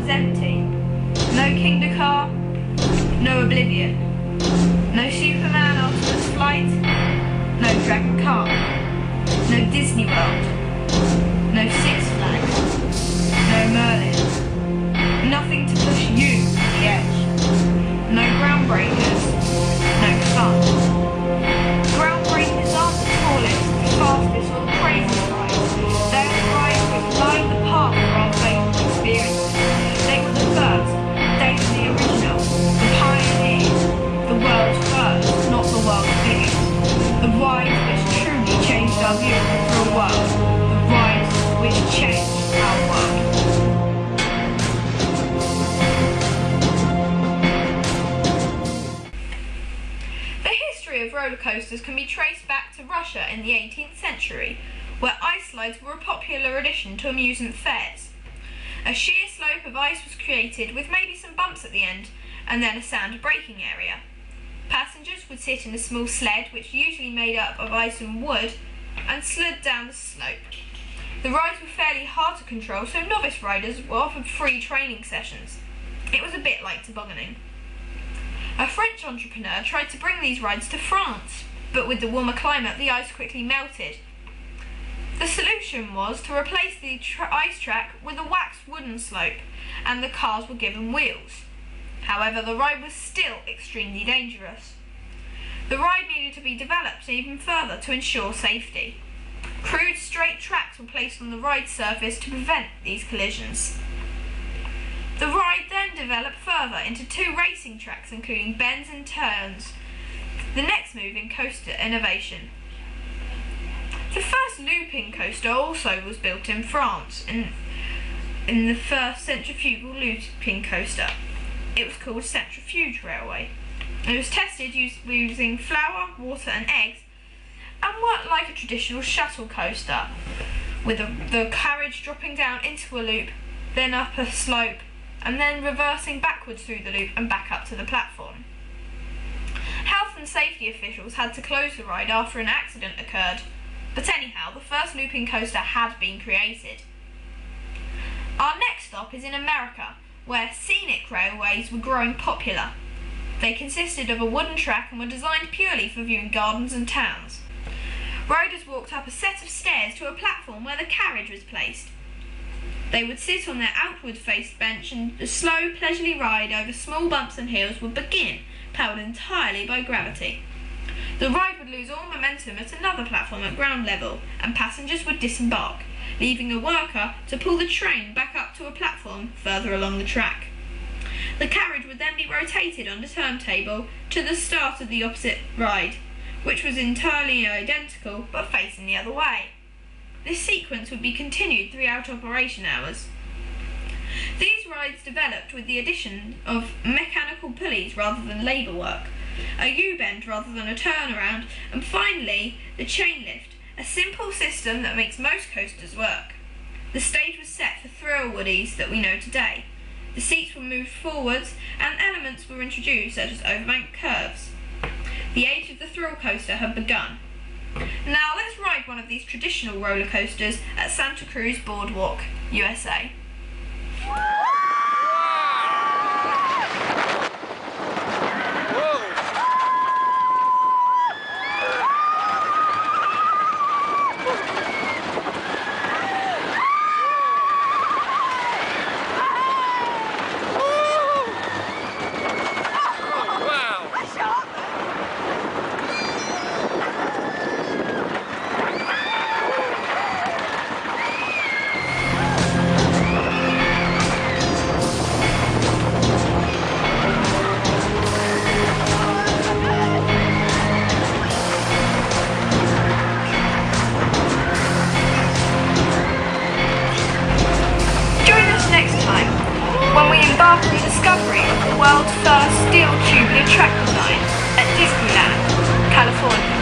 was empty. No Kingda car, no Oblivion. No Superman Optimus Flight, no Dragon Car. No Disney World, no Six Flags, no Merlin. Nothing to push you to the edge. No GroundBreakers, no fun. GroundBreakers aren't the tallest, fastest or the craziest rides. They're the rides which line the path for our faithful experiences. They were the first, they were the original, the pioneers, the world's first, not the world's biggest. The rides which truly changed our view for a world. The rides which changed our world. The history of roller coasters can be traced back to Russia in the 18th century, where ice slides were a popular addition to amusement fairs. A sheer slope of ice was created with maybe some bumps at the end, and then a sound braking area. Passengers would sit in a small sled, which usually made up of ice and wood, and slid down the slope. The rides were fairly hard to control, so novice riders were offered free training sessions. It was a bit like tobogganing. A French entrepreneur tried to bring these rides to France, but with the warmer climate, the ice quickly melted. The solution was to replace the ice track with a waxed wooden slope, and the cars were given wheels. However, the ride was still extremely dangerous. The ride needed to be developed even further to ensure safety. Crude straight tracks were placed on the ride surface to prevent these collisions. The ride then developed further into 2 racing tracks, including bends and turns, the next move in coaster innovation. The first looping coaster also was built in France, in the first centrifugal looping coaster. It was called Centrifuge Railway. It was tested using flour, water and eggs, and worked like a traditional shuttle coaster, with the carriage dropping down into a loop, then up a slope, and then reversing backwards through the loop and back up to the platform. Health and safety officials had to close the ride after an accident occurred, but anyhow, the first looping coaster had been created. Our next stop is in America, where scenic railways were growing popular. They consisted of a wooden track and were designed purely for viewing gardens and towns. Riders walked up a set of stairs to a platform where the carriage was placed. They would sit on their outward-faced bench, and a slow, leisurely ride over small bumps and hills would begin, powered entirely by gravity. The ride would lose all momentum at another platform at ground level, and passengers would disembark, leaving a worker to pull the train back up to a platform further along the track. The carriage would then be rotated on the turntable to the start of the opposite ride, which was entirely identical but facing the other way. This sequence would be continued throughout operation hours. These rides developed with the addition of mechanical pulleys rather than labour work, a U-bend rather than a turnaround, and finally the chain lift, a simple system that makes most coasters work. The stage was set for thrill woodies that we know today. The seats were moved forwards and elements were introduced such as overbank curves. The age of the thrill coaster had begun. Now let's ride one of these traditional roller coasters at Santa Cruz Boardwalk, USA. When we embark on the discovery of the world's first steel tubular track design at Disneyland, California.